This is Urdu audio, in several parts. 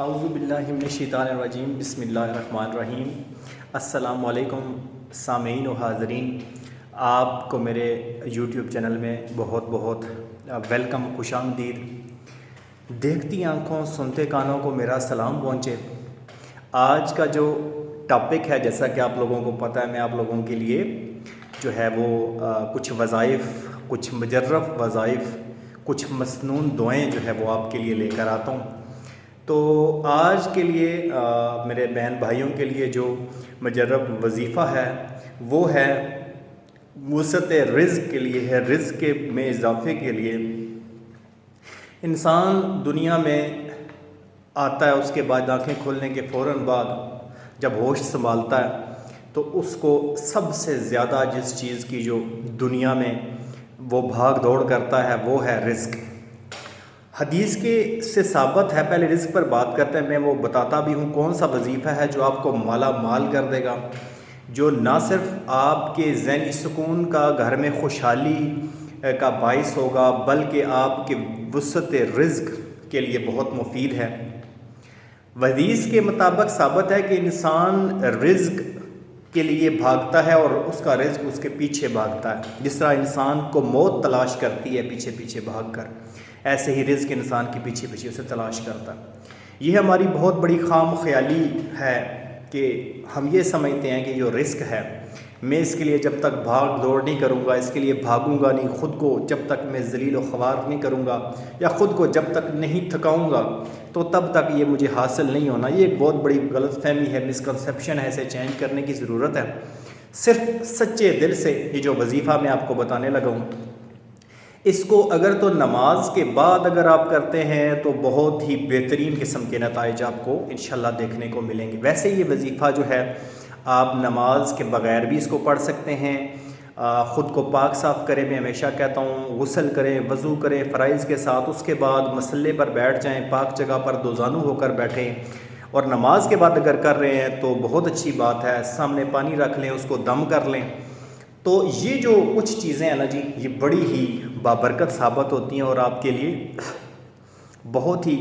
اعوذ باللہ من الشیطان الرجیم، بسم اللہ الرحمن الرحیم۔ السلام علیکم سامعین و حاضرین، آپ کو میرے یوٹیوب چینل میں بہت بہت ویلکم، خوش آمدید۔ دیکھتی آنکھوں سنتے کانوں کو میرا سلام پہنچے۔ آج کا جو ٹاپک ہے، جیسا کہ آپ لوگوں کو پتہ ہے، میں آپ لوگوں کے لیے جو ہے وہ کچھ وظائف، کچھ مجرب وظائف، کچھ مسنون دعائیں جو ہے وہ آپ کے لیے لے کر آتا ہوں۔ تو آج کے لیے میرے بہن بھائیوں کے لیے جو مجرب وظیفہ ہے وہ ہے وسعت رزق کے لیے ہے، رزق میں اضافے کے لیے۔ انسان دنیا میں آتا ہے، اس کے بعد آنکھیں کھولنے کے فوراً بعد جب ہوش سنبھالتا ہے تو اس کو سب سے زیادہ جس چیز کی جو دنیا میں وہ بھاگ دوڑ کرتا ہے وہ ہے رزق۔ حدیث کے سے ثابت ہے، پہلے رزق پر بات کرتے ہیں، میں وہ بتاتا بھی ہوں کون سا وظیفہ ہے جو آپ کو مالا مال کر دے گا، جو نہ صرف آپ کے ذہنی سکون کا، گھر میں خوشحالی کا باعث ہوگا، بلکہ آپ کے وسعت رزق کے لیے بہت مفید ہے۔ حدیث کے مطابق ثابت ہے کہ انسان رزق کے لیے بھاگتا ہے اور اس کا رزق اس کے پیچھے بھاگتا ہے۔ جس طرح انسان کو موت تلاش کرتی ہے پیچھے پیچھے بھاگ کر، ایسے ہی رزق انسان کے پیچھے پیچھے اسے تلاش کرتا ہے۔ یہ ہماری بہت بڑی خام خیالی ہے کہ ہم یہ سمجھتے ہیں کہ جو رزق ہے، میں اس کے لیے جب تک بھاگ دوڑ نہیں کروں گا، اس کے لیے بھاگوں گا نہیں، خود کو جب تک میں ذلیل و خوار نہیں کروں گا یا خود کو جب تک نہیں تھکاؤں گا تو تب تک یہ مجھے حاصل نہیں ہونا۔ یہ ایک بہت بڑی غلط فہمی ہے، مسکنسیپشن ہے، اسے چینج کرنے کی ضرورت ہے۔ صرف سچے دل سے یہ جو وظیفہ میں آپ کو بتانے لگا ہوں، اس کو اگر تو نماز کے بعد اگر آپ کرتے ہیں تو بہت ہی بہترین قسم کے نتائج آپ کو انشاءاللہ دیکھنے کو ملیں گے۔ ویسے یہ وظیفہ جو ہے آپ نماز کے بغیر بھی اس کو پڑھ سکتے ہیں۔ خود کو پاک صاف کریں، میں ہمیشہ کہتا ہوں غسل کریں، وضو کریں فرائض کے ساتھ، اس کے بعد مصلے پر بیٹھ جائیں، پاک جگہ پر دوزانو ہو کر بیٹھیں، اور نماز کے بعد اگر کر رہے ہیں تو بہت اچھی بات ہے، سامنے پانی رکھ لیں، اس کو دم کر لیں۔ تو یہ جو کچھ چیزیں ہیں نا جی، یہ بڑی ہی بابرکت ثابت ہوتی ہیں اور آپ کے لیے بہت ہی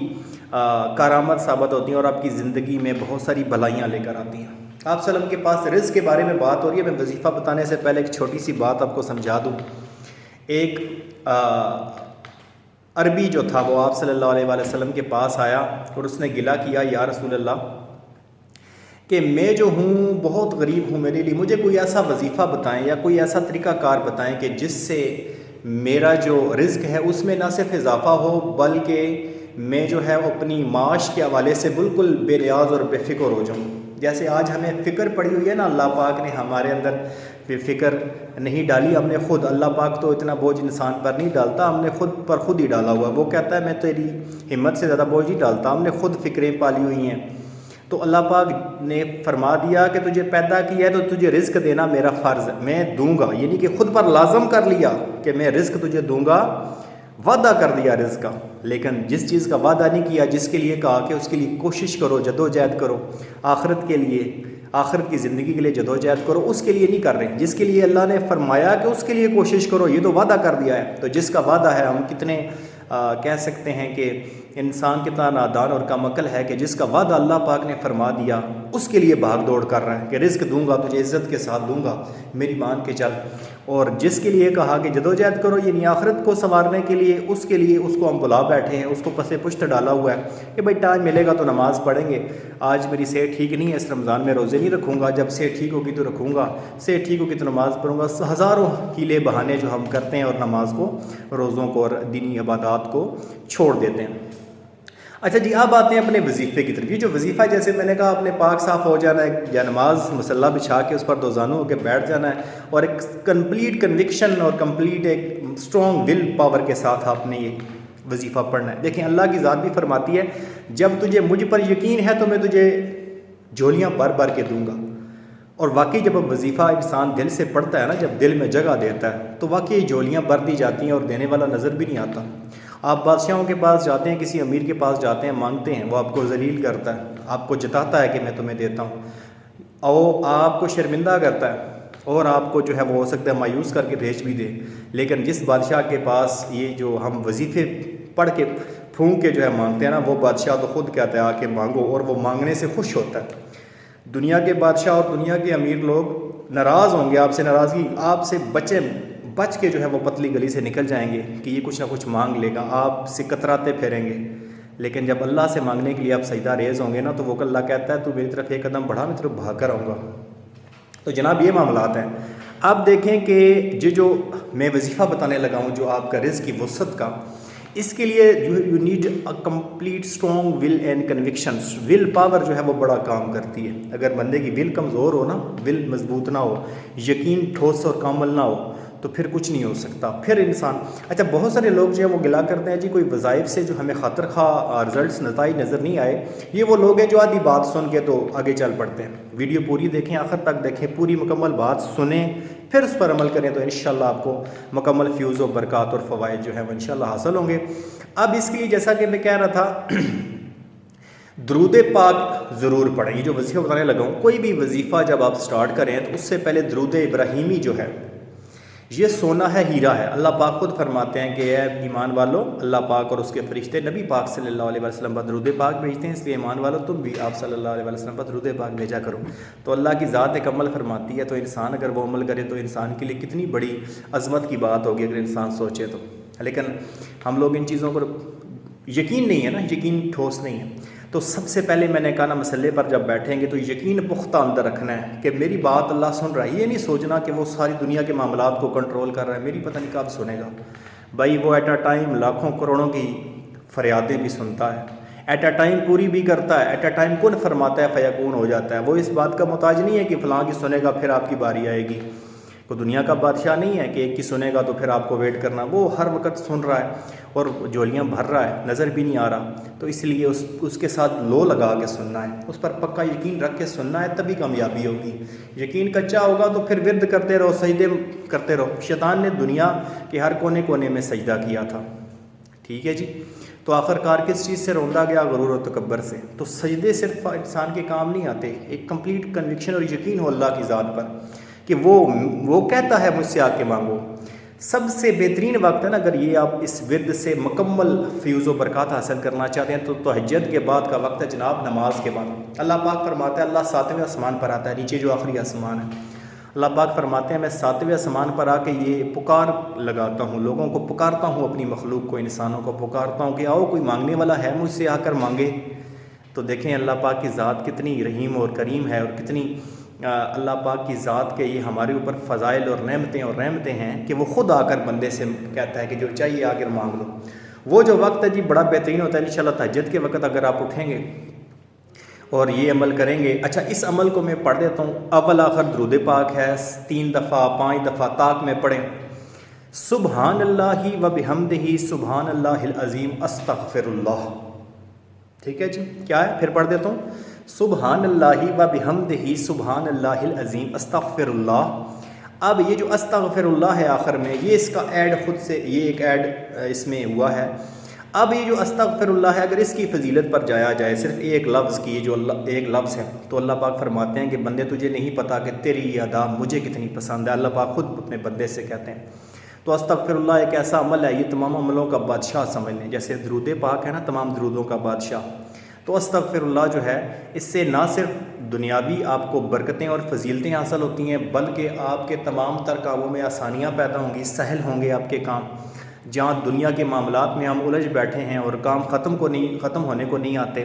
کارآمد ثابت ہوتی ہیں اور آپ کی زندگی میں بہت ساری بھلائیاں لے کر آتی ہیں۔ آپ صلی اللہ علیہ وسلم کے پاس رزق کے بارے میں بات ہو رہی ہے، میں وظیفہ بتانے سے پہلے ایک چھوٹی سی بات آپ کو سمجھا دوں۔ ایک عربی جو تھا وہ آپ صلی اللہ علیہ وسلم کے پاس آیا اور اس نے گلہ کیا، یا رسول اللہ کہ میں جو ہوں بہت غریب ہوں، میرے لیے مجھے کوئی ایسا وظیفہ بتائیں یا کوئی ایسا طریقہ کار بتائیں کہ جس سے میرا جو رزق ہے اس میں نہ صرف اضافہ ہو بلکہ میں جو ہے اپنی معاش کے حوالے سے بالکل بے نیاز اور بے فکر ہو جاؤں۔ جیسے آج ہمیں فکر پڑی ہوئی ہے نا، اللہ پاک نے ہمارے اندر بے فکر نہیں ڈالی، ہم نے خود، اللہ پاک تو اتنا بوجھ انسان پر نہیں ڈالتا، ہم نے خود پر خود ہی ڈالا ہوا ہے۔ وہ کہتا ہے میں تیری ہمت سے زیادہ بوجھ نہیں ڈالتا، ہم نے خود فکریں پالی ہوئی ہیں۔ تو اللہ پاک نے فرما دیا کہ تجھے پیدا کیا ہے تو تجھے رزق دینا میرا فرض ہے، میں دوں گا، یعنی کہ خود پر لازم کر لیا کہ میں رزق تجھے دوں گا، وعدہ کر دیا رزق کا۔ لیکن جس چیز کا وعدہ نہیں کیا، جس کے لیے کہا کہ اس کے لیے کوشش کرو، جدوجہد کرو، آخرت کے لیے، آخرت کی زندگی کے لیے جدوجہد کرو، اس کے لیے نہیں کر رہے۔ جس کے لیے اللہ نے فرمایا کہ اس کے لیے کوشش کرو، یہ تو وعدہ کر دیا ہے۔ تو جس کا وعدہ ہے، ہم کتنے کہہ سکتے ہیں کہ انسان کتنا نادان اور کم عقل ہے کہ جس کا وعدہ اللہ پاک نے فرما دیا اس کے لیے بھاگ دوڑ کر رہا ہے کہ رزق دوں گا تجھے، عزت کے ساتھ دوں گا، میری مان کے چل۔ اور جس کے لیے کہا کہ جدوجہد کرو، یعنی آخرت کو سنوارنے کے لیے، اس کے لیے اس کو ہم بلا بیٹھے ہیں، اس کو پس پشت ڈالا ہوا ہے کہ بھائی ٹائم ملے گا تو نماز پڑھیں گے، آج میری صحت ٹھیک نہیں ہے، اس رمضان میں روزے نہیں رکھوں گا، جب صحت ٹھیک ہوگی تو رکھوں گا، صحت ٹھیک ہوگی تو نماز پڑھوں گا۔ ہزاروں ہیلے بہانے جو ہم کرتے ہیں اور نماز کو، روزوں کو اور دینی عبادات کو چھوڑ دیتے ہیں۔ اچھا جی، اب آتے ہیں اپنے وظیفے کی طرف۔ یہ جو وظیفہ ہے، جیسے میں نے کہا، اپنے پاک صاف ہو جانا ہے یا نماز مصلی بچھا کے اس پر دوزانو ہو کے بیٹھ جانا ہے، اور ایک کمپلیٹ کنوکشن اور کمپلیٹ ایک اسٹرانگ ول پاور کے ساتھ آپ نے یہ وظیفہ پڑھنا ہے۔ دیکھیں اللہ کی ذات بھی فرماتی ہے جب تجھے مجھ پر یقین ہے تو میں تجھے جھولیاں بھر بھر کے دوں گا۔ اور واقعی جب وظیفہ انسان دل سے پڑھتا ہے نا، جب دل میں جگہ دیتا ہے تو واقعی جھولیاں بھر دی جاتی ہیں اور دینے والا نظر بھی نہیں آتا۔ آپ بادشاہوں کے پاس جاتے ہیں، کسی امیر کے پاس جاتے ہیں، مانگتے ہیں، وہ آپ کو ذلیل کرتا ہے، آپ کو جتاتا ہے کہ میں تمہیں دیتا ہوں، اور آپ کو شرمندہ کرتا ہے اور آپ کو جو ہے وہ ہو سکتا ہے مایوس کر کے بھیج بھی دے۔ لیکن جس بادشاہ کے پاس یہ جو ہم وظیفے پڑھ کے پھونک کے جو ہے مانگتے ہیں نا، وہ بادشاہ تو خود کہتا ہے آ کے مانگو، اور وہ مانگنے سے خوش ہوتا ہے۔ دنیا کے بادشاہ اور دنیا کے امیر لوگ ناراض ہوں گے آپ سے، ناراضگی آپ سے بچ کے جو ہے وہ پتلی گلی سے نکل جائیں گے کہ یہ کچھ نہ کچھ مانگ لے گا، آپ سے کتراتے پھیریں گے۔ لیکن جب اللہ سے مانگنے کے لیے آپ سجدہ ریز ہوں گے نا، تو وہ اللہ کہتا ہے تو میری طرف ایک قدم بڑھا، میں طرف بھاگ کر آؤں گا۔ تو جناب یہ معاملات ہیں۔ اب دیکھیں کہ جو میں وظیفہ بتانے لگا ہوں، جو آپ کا رزق کی وسعت کا، اس کے لیے you need a complete strong will and convictions. Will power جو ہے وہ بڑا کام کرتی ہے۔ اگر بندے کی ول کمزور ہو نا، ول مضبوط نہ ہو، یقین ٹھوس اور کامل نہ ہو، تو پھر کچھ نہیں ہو سکتا۔ پھر انسان اچھا بہت سارے لوگ جو ہے وہ گلا کرتے ہیں جی کوئی وظائف سے جو ہمیں خاطر خواہ رزلٹس نتائج نظر نہیں آئے۔ یہ وہ لوگ ہیں جو آدھی بات سن کے تو آگے چل پڑتے ہیں۔ ویڈیو پوری دیکھیں، آخر تک دیکھیں، پوری مکمل بات سنیں، پھر اس پر عمل کریں، تو انشاءاللہ آپ کو مکمل فیوز و برکات اور فوائد جو ہے وہ انشاءاللہ حاصل ہوں گے۔ اب اس کے لیے جیسا کہ میں کہہ رہا تھا، درود پاک ضرور پڑھیں۔ یہ جو وظیفہ بتانے لگا ہوں، کوئی بھی وظیفہ جب آپ سٹارٹ کریں تو اس سے پہلے درود ابراہیمی جو ہے، یہ سونا ہے، ہیرا ہے۔ اللہ پاک خود فرماتے ہیں کہ اے ایمان والو، اللہ پاک اور اس کے فرشتے نبی پاک صلی اللہ علیہ وسلم پر درود پاک بھیجتے ہیں، اس لیے ایمان والو تم بھی آپ صلی اللہ علیہ وسلم پر درود پاک بھیجا کرو۔ تو اللہ کی ذات ایک عمل فرماتی ہے، تو انسان اگر وہ عمل کرے تو انسان کے لیے کتنی بڑی عظمت کی بات ہوگی اگر انسان سوچے تو۔ لیکن ہم لوگ ان چیزوں پر یقین نہیں ہے نا، یقین ٹھوس نہیں ہے۔ تو سب سے پہلے میں نے کہا نا، مسئلے پر جب بیٹھیں گے تو یقین پختہ اندر رکھنا ہے کہ میری بات اللہ سن رہا ہے۔ یہ نہیں سوچنا کہ وہ ساری دنیا کے معاملات کو کنٹرول کر رہا ہے، میری پتہ نہیں کب سنے گا۔ بھائی وہ ایٹ اے ٹائم لاکھوں کروڑوں کی فریادیں بھی سنتا ہے، ایٹ اے ٹائم پوری بھی کرتا ہے، ایٹ اے ٹائم کن فرماتا ہے فیکون ہو جاتا ہے۔ وہ اس بات کا محتاج نہیں ہے کہ فلاں کی سنے گا پھر آپ کی باری آئے گی۔ کوئی دنیا کا بادشاہ نہیں ہے کہ ایک کی سنے گا تو پھر آپ کو ویٹ کرنا، وہ ہر وقت سن رہا ہے اور جولیاں بھر رہا ہے، نظر بھی نہیں آ رہا۔ تو اس لیے اس کے ساتھ لو لگا کے سننا ہے، اس پر پکا یقین رکھ کے سننا ہے، تبھی کامیابی ہوگی۔ یقین کچا ہوگا تو پھر ورد کرتے رہو، سجدے کرتے رہو۔ شیطان نے دنیا کے ہر کونے کونے میں سجدہ کیا تھا، ٹھیک ہے جی۔ تو آخر کار کس چیز سے روندا گیا؟ غرور و تکبر سے۔ تو سجدے صرف انسان کے کام نہیں آتے، ایک کمپلیٹ کنوکشن اور یقین ہو اللہ کی ذات پر کہ وہ کہتا ہے مجھ سے آ کے مانگو۔ سب سے بہترین وقت ہے نا، اگر یہ آپ اس ورد سے مکمل فیوز و برکات حاصل کرنا چاہتے ہیں تو تہجد کے بعد کا وقت ہے جناب، نماز کے بعد۔ اللہ پاک فرماتا ہے اللہ 7ویں آسمان پر آتا ہے، نیچے جو آخری آسمان ہے، اللہ پاک فرماتے ہیں میں 7ویں آسمان پر آ کے یہ پکار لگاتا ہوں، لوگوں کو پکارتا ہوں، اپنی مخلوق کو، انسانوں کو پکارتا ہوں کہ آؤ کوئی مانگنے والا ہے مجھ سے آ کر مانگے۔ تو دیکھیں اللہ پاک کی ذات کتنی رحیم اور کریم ہے، اور کتنی اللہ پاک کی ذات کے یہ ہمارے اوپر فضائل اور رحمتیں ہیں کہ وہ خود آ کر بندے سے کہتا ہے کہ جو چاہیے آ کر مانگ لو۔ وہ جو وقت ہے جی بڑا بہترین ہوتا ہے انشاءاللہ تہجد کے وقت اگر آپ اٹھیں گے اور یہ عمل کریں گے۔ اچھا اس عمل کو میں پڑھ دیتا ہوں، اول آخر درود پاک ہے، 3 دفعہ 5 دفعہ طاق میں پڑھیں۔ سبحان اللہ و بحمدہ سبحان اللہ العظیم استغفر اللہ، ٹھیک ہے جی۔ کیا ہے؟ پھر پڑھ دیتا ہوں، سبحان اللہ و بحمدہ سبحان اللہ العظیم استغفر اللہ۔ اب یہ جو استغفر اللہ ہے آخر میں، یہ اس کا ایڈ خود سے، یہ ایک ایڈ اس میں ہوا ہے۔ اب یہ جو استغفر اللہ ہے، اگر اس کی فضیلت پر جایا جائے صرف ایک لفظ کی، جو اللہ ایک لفظ ہے، تو اللہ پاک فرماتے ہیں کہ بندے تجھے نہیں پتا کہ تیری یہ ادا مجھے کتنی پسند ہے۔ اللہ پاک خود اپنے بندے سے کہتے ہیں۔ تو استغفر اللہ ایک ایسا عمل ہے، یہ تمام عملوں کا بادشاہ سمجھ لیں، جیسے درود پاک ہے نا تمام درودوں کا بادشاہ۔ تو استغفر اللہ جو ہے، اس سے نہ صرف دنیاوی آپ کو برکتیں اور فضیلتیں حاصل ہوتی ہیں، بلکہ آپ کے تمام تر کاموں میں آسانیاں پیدا ہوں گی، سہل ہوں گے آپ کے کام۔ جہاں دنیا کے معاملات میں ہم الجھ بیٹھے ہیں اور کام ختم ہونے کو نہیں آتے،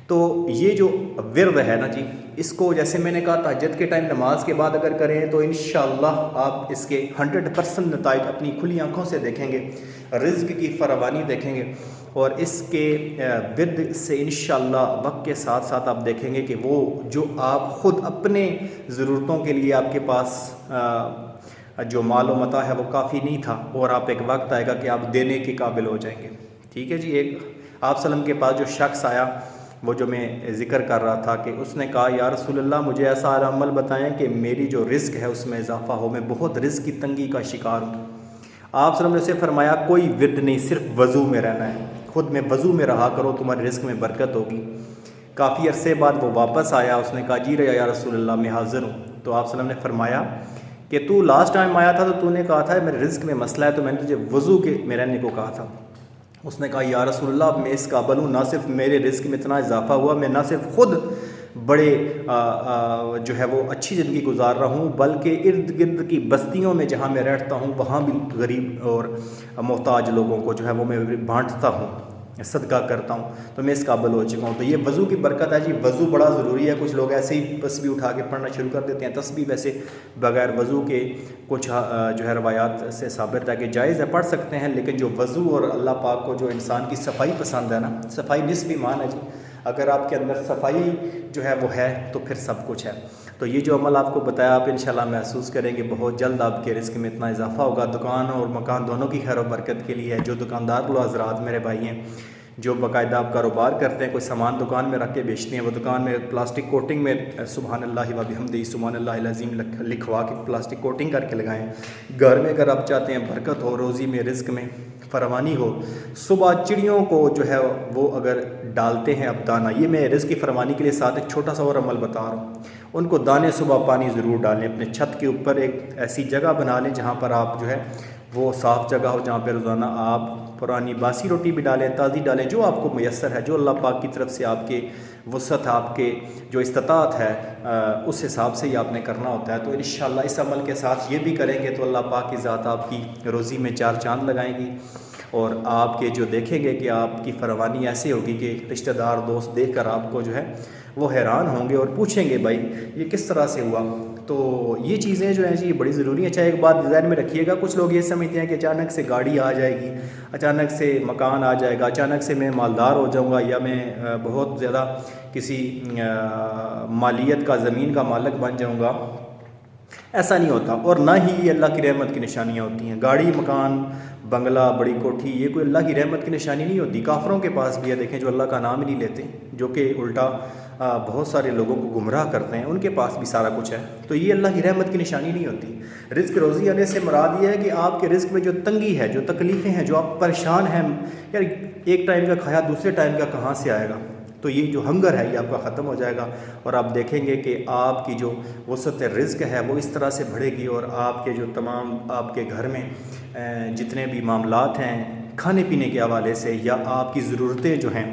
تو یہ جو ورد ہے نا جی، اس کو جیسے میں نے کہا تہجد کے ٹائم نماز کے بعد اگر کریں تو انشاءاللہ آپ اس کے 100% نتائج اپنی کھلی آنکھوں سے دیکھیں گے، رزق کی فراوانی دیکھیں گے، اور اس کے ورد سے انشاءاللہ وقت کے ساتھ ساتھ آپ دیکھیں گے کہ وہ جو آپ خود اپنے ضرورتوں کے لیے آپ کے پاس جو مال و متاع ہے وہ کافی نہیں تھا، اور آپ ایک وقت آئے گا کہ آپ دینے کے قابل ہو جائیں گے، ٹھیک ہے جی۔ ایک آپ وسلم کے پاس جو شخص آیا، وہ جو میں ذکر کر رہا تھا، کہ اس نے کہا یا رسول اللہ مجھے ایسا عمل بتائیں کہ میری جو رزق ہے اس میں اضافہ ہو، میں بہت رزق کی تنگی کا شکار ہوں۔ آپ وسلم نے اسے فرمایا کوئی ورد نہیں، صرف وضو میں رہنا ہے، خود میں وضو میں رہا کرو، تمہارے رزق میں برکت ہوگی۔ کافی عرصے بعد وہ واپس آیا، اس نے کہا جی یا رسول اللہ میں حاضر ہوں۔ تو آپ وسلم نے فرمایا کہ تو لاسٹ ٹائم آیا تھا تو تو نے کہا تھا میرے رزق میں مسئلہ ہے، تو میں نے تجھے وضو کے میں رہنے کو کہا تھا۔ اس نے کہا یا رسول اللہ میں اس قابل ہوں، نہ صرف میرے رزق میں اتنا اضافہ ہوا، میں نہ صرف خود بڑے جو ہے وہ اچھی زندگی گزار رہا ہوں، بلکہ ارد گرد کی بستیوں میں جہاں میں رہتا ہوں وہاں بھی غریب اور محتاج لوگوں کو جو ہے وہ میں بانٹتا ہوں، صدقہ کرتا ہوں، تو میں اس قابل ہو چکا ہوں۔ تو یہ وضو کی برکت ہے جی، وضو بڑا ضروری ہے۔ کچھ لوگ ایسے ہی تسبیح اٹھا کے پڑھنا شروع کر دیتے ہیں، تسبیح ویسے بغیر وضو کے کچھ جو ہے روایات سے ثابت ہے کہ جائز ہے، پڑھ سکتے ہیں، لیکن جو وضو اور اللہ پاک کو جو انسان کی صفائی پسند ہے نا، صفائی نصف ایمان ہے جی، اگر آپ کے اندر صفائی جو ہے وہ ہے تو پھر سب کچھ ہے۔ تو یہ جو عمل آپ کو بتایا آپ انشاءاللہ محسوس کریں گے، بہت جلد آپ کے رزق میں اتنا اضافہ ہوگا۔ دکان اور مکان دونوں کی خیر و برکت کے لیے ہے۔ جو دکاندار لوگ حضرات میرے بھائی ہیں جو باقاعدہ آپ کاروبار کرتے ہیں، کوئی سامان دکان میں رکھ کے بیچتے ہیں، وہ دکان میں پلاسٹک کوٹنگ میں سبحان اللہ و بحمدہ سبحان اللہ العظیم لکھوا کے پلاسٹک کوٹنگ کر کے لگائیں۔ گھر میں اگر آپ چاہتے ہیں برکت ہو، روزی میں رزق میں فراوانی ہو، صبح چڑیوں کو جو ہے وہ اگر ڈالتے ہیں اب دانہ، یہ میں رزق کی فراوانی کے لیے ساتھ ایک چھوٹا سا اور عمل بتا رہا ہوں، ان کو دانے صبح پانی ضرور ڈالیں، اپنے چھت کے اوپر ایک ایسی جگہ بنا لیں جہاں پر آپ جو ہے وہ صاف جگہ ہو، جہاں پہ روزانہ آپ پرانی باسی روٹی بھی ڈالیں، تازی ڈالیں، جو آپ کو میسر ہے، جو اللہ پاک کی طرف سے آپ کے وسعت، آپ کے جو استطاعت ہے اس حساب سے ہی آپ نے کرنا ہوتا ہے۔ تو انشاءاللہ اس عمل کے ساتھ یہ بھی کریں گے تو اللہ پاک کی ذات آپ کی روزی میں چار چاند لگائیں گی، اور آپ کے جو دیکھیں گے کہ آپ کی فراوانی ایسے ہوگی کہ رشتہ دار دوست دیکھ کر آپ کو جو ہے وہ حیران ہوں گے اور پوچھیں گے بھائی یہ کس طرح سے ہوا۔ تو یہ چیزیں جو ہیں جی یہ بڑی ضروری ہیں۔ چاہے ایک بات ذہن میں رکھیے گا، کچھ لوگ یہ سمجھتے ہیں کہ اچانک سے گاڑی آ جائے گی، اچانک سے مکان آ جائے گا، اچانک سے میں مالدار ہو جاؤں گا، یا میں بہت زیادہ کسی مالیت کا زمین کا مالک بن جاؤں گا۔ ایسا نہیں ہوتا، اور نہ ہی یہ اللہ کی رحمت کی نشانیاں ہوتی ہیں۔ گاڑی، مکان، بنگلہ، بڑی کوٹھی، یہ کوئی اللہ کی رحمت کی نشانی نہیں ہوتی۔ کافروں کے پاس بھی ہے، دیکھیں، جو اللہ کا نام ہی نہیں لیتے، جو کہ الٹا بہت سارے لوگوں کو گمراہ کرتے ہیں، ان کے پاس بھی سارا کچھ ہے، تو یہ اللہ کی رحمت کی نشانی نہیں ہوتی۔ رزق روزی آنے سے مراد یہ ہے کہ آپ کے رزق میں جو تنگی ہے، جو تکلیفیں ہیں، جو آپ پریشان ہیں، یار ایک ٹائم کا کھایا دوسرے ٹائم کا کہاں سے آئے گا، تو یہ جو ہنگر ہے یہ آپ کا ختم ہو جائے گا، اور آپ دیکھیں گے کہ آپ کی جو وسعت رزق ہے وہ اس طرح سے بڑھے گی، اور آپ کے جو تمام آپ کے گھر میں جتنے بھی معاملات ہیں کھانے پینے کے حوالے سے، یا آپ کی ضرورتیں جو ہیں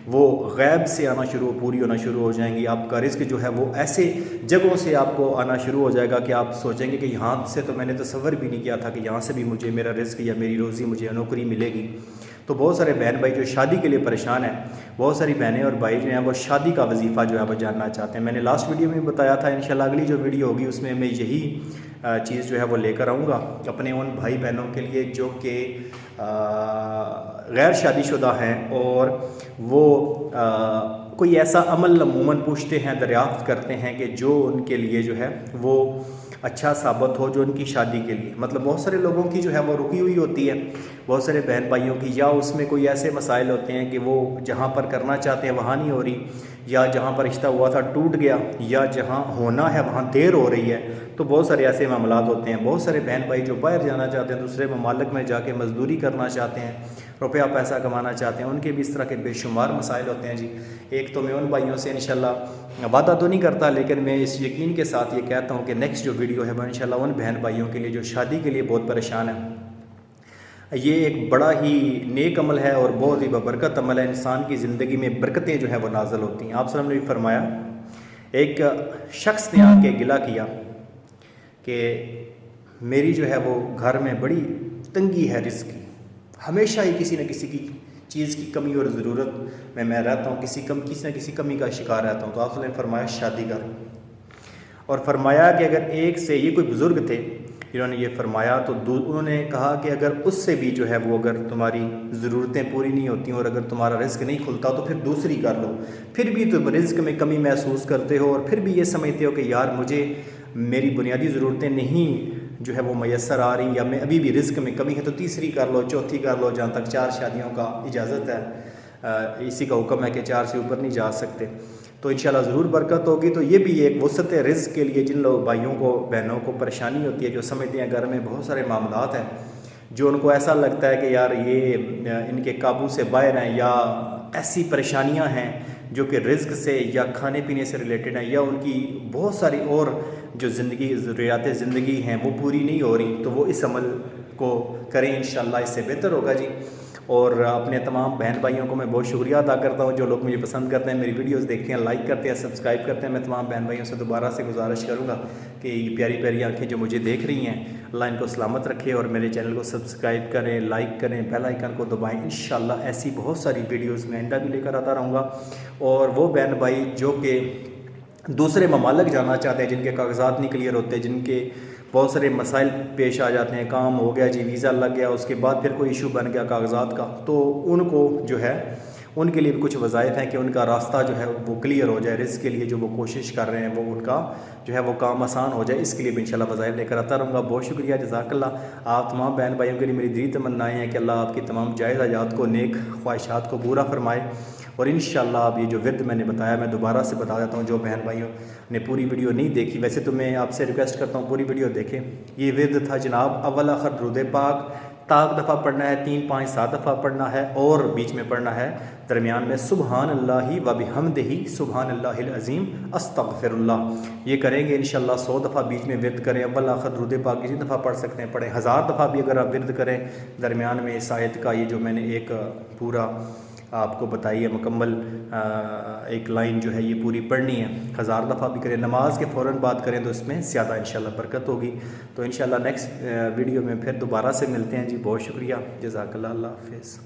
وہ غیب سے آنا پوری ہونا شروع ہو جائیں گی۔ آپ کا رزق جو ہے وہ ایسے جگہوں سے آپ کو آنا شروع ہو جائے گا کہ آپ سوچیں گے کہ یہاں سے تو میں نے تصور بھی نہیں کیا تھا کہ یہاں سے بھی مجھے میرا رزق یا میری روزی، مجھے نوکری ملے گی۔ تو بہت سارے بہن بھائی جو شادی کے لیے پریشان ہیں، بہت ساری بہنیں اور بھائی جو ہیں وہ شادی کا وظیفہ جو ہے وہ جاننا چاہتے ہیں۔ میں نے لاسٹ ویڈیو میں بتایا تھا، انشاءاللہ اگلی جو ویڈیو ہوگی اس میں میں یہی چیز جو ہے وہ لے کر آؤں گا اپنے ان بھائی بہنوں کے لیے جو کہ غیر شادی شدہ ہیں، اور وہ کوئی ایسا عمل عموماً پوچھتے ہیں، دریافت کرتے ہیں کہ جو ان کے لیے جو ہے وہ اچھا ثابت ہو، جو ان کی شادی کے لیے، مطلب بہت سارے لوگوں کی جو ہے وہ رکی ہوئی ہوتی ہے، بہت سارے بہن بھائیوں کی، یا اس میں کوئی ایسے مسائل ہوتے ہیں کہ وہ جہاں پر کرنا چاہتے ہیں وہاں نہیں ہو رہی، یا جہاں پر رشتہ ہوا تھا ٹوٹ گیا، یا جہاں ہونا ہے وہاں دیر ہو رہی ہے، تو بہت سارے ایسے معاملات ہوتے ہیں۔ بہت سارے بہن بھائی جو باہر جانا چاہتے ہیں، دوسرے ممالک میں جا کے مزدوری کرنا چاہتے ہیں، روپیہ پیسہ کمانا چاہتے ہیں، ان کے بھی اس طرح کے بے شمار مسائل ہوتے ہیں جی۔ ایک تو میں ان بھائیوں سے انشاءاللہ وعدہ تو نہیں کرتا، لیکن میں اس یقین کے ساتھ یہ کہتا ہوں کہ نیکسٹ جو ویڈیو ہے وہ انشاءاللہ ان بہن بھائیوں کے لیے جو شادی کے لیے بہت پریشان ہیں۔ یہ ایک بڑا ہی نیک عمل ہے اور بہت ہی ببرکت عمل ہے، انسان کی زندگی میں برکتیں جو ہیں وہ نازل ہوتی ہیں۔ آپ صلی اللہ علیہ وسلم نے بھی فرمایا، ایک شخص نے آ کے گلہ کیا کہ میری جو ہے وہ گھر میں بڑی تنگی ہے رزق کی، ہمیشہ ہی کسی نہ کسی کی چیز کی کمی اور ضرورت میں رہتا ہوں، کسی نہ کسی کمی کا شکار رہتا ہوں۔ تو آپ صلی اللہ علیہ وسلم نے فرمایا شادی کر، اور فرمایا کہ اگر ایک سے، یہ کوئی بزرگ تھے جنہوں نے یہ فرمایا، تو انہوں نے کہا کہ اگر اس سے بھی جو ہے وہ اگر تمہاری ضرورتیں پوری نہیں ہوتی اور اگر تمہارا رزق نہیں کھلتا تو پھر دوسری کر لو، پھر بھی تم رزق میں کمی محسوس کرتے ہو اور پھر بھی یہ سمجھتے ہو کہ یار مجھے میری بنیادی ضرورتیں نہیں جو ہے وہ میسر آ رہی، یا میں ابھی بھی رزق میں کمی ہے، تو تیسری کر لو، چوتھی کر لو، جہاں تک 4 شادیوں کا اجازت ہے، اسی کا حکم ہے کہ 4 سے اوپر نہیں جا سکتے، تو انشاءاللہ ضرور برکت ہوگی۔ تو یہ بھی ایک وسعت رزق کے لیے جن لوگ بھائیوں کو بہنوں کو پریشانی ہوتی ہے، جو سمجھتے ہیں گھر میں بہت سارے معاملات ہیں، جو ان کو ایسا لگتا ہے کہ یار یہ ان کے قابو سے باہر ہیں، یا ایسی پریشانیاں ہیں جو کہ رزق سے یا کھانے پینے سے ریلیٹڈ ہیں، یا ان کی بہت ساری اور جو ضروریات زندگی ہیں وہ پوری نہیں ہو رہی، تو وہ اس عمل کو کریں، انشاءاللہ اس سے بہتر ہوگا جی۔ اور اپنے تمام بہن بھائیوں کو میں بہت شکریہ ادا کرتا ہوں جو لوگ مجھے پسند کرتے ہیں، میری ویڈیوز دیکھتے ہیں، لائک کرتے ہیں، سبسکرائب کرتے ہیں۔ میں تمام بہن بھائیوں سے دوبارہ سے گزارش کروں گا کہ یہ پیاری پیاری آنکھیں جو مجھے دیکھ رہی ہیں، اللہ ان کو سلامت رکھے، اور میرے چینل کو سبسکرائب کریں، لائک کریں، بیل آئیکن کو دبائیں۔ انشاءاللہ ایسی بہت ساری ویڈیوز میں آئندہ بھی لے کر آتا رہوں گا۔ اور وہ بہن بھائی جو کہ دوسرے ممالک جانا چاہتے ہیں، جن کے کاغذات نہیں کلیئر ہوتے، جن کے بہت سارے مسائل پیش آ جاتے ہیں، کام ہو گیا جی، ویزا لگ گیا، اس کے بعد پھر کوئی ایشو بن گیا کاغذات کا، تو ان کو جو ہے ان کے لیے بھی کچھ وظائف ہیں کہ ان کا راستہ جو ہے وہ کلیئر ہو جائے، رزق کے لیے جو وہ کوشش کر رہے ہیں وہ ان کا جو ہے وہ کام آسان ہو جائے، اس کے لیے بھی انشاءاللہ وظائف لے کر آتا رہوں گا۔ بہت شکریہ، جزاک اللہ۔ آپ تمام بہن بھائیوں کے لیے میری دلی تمنائیں ہیں کہ اللہ آپ کی تمام جائز حاجات کو، نیک خواہشات کو پورا فرمائے، اور انشاءاللہ آپ یہ جو ورد میں نے بتایا، میں دوبارہ سے بتا دیتا ہوں جو بہن بھائیوں نے پوری ویڈیو نہیں دیکھی، ویسے تو میں آپ سے ریکویسٹ کرتا ہوں پوری ویڈیو دیکھیں۔ یہ ورد تھا جناب، اول آخر درود پاک، تاک دفعہ پڑھنا ہے، 3 5 7 دفعہ پڑھنا ہے، اور بیچ میں پڑھنا ہے درمیان میں سبحان اللہ و بحمدہ سبحان اللہ العظیم استغفر اللہ۔ یہ کریں گے انشاءاللہ 100 دفعہ بیچ میں ورد کریں، اول آخر درود پاک کسی دفعہ پڑھ سکتے ہیں، پڑھیں 1000 دفعہ بھی اگر آپ ورد کریں درمیان میں اس آیت کا، یہ جو میں نے ایک پورا آپ کو بتائی ہے مکمل ایک لائن جو ہے یہ پوری پڑھنی ہے، 1000 دفعہ بھی کریں، نماز کے فوراً بعد کریں تو اس میں زیادہ انشاءاللہ برکت ہوگی۔ تو انشاءاللہ نیکسٹ ویڈیو میں پھر دوبارہ سے ملتے ہیں جی، بہت شکریہ، جزاک اللہ، اللہ حافظ۔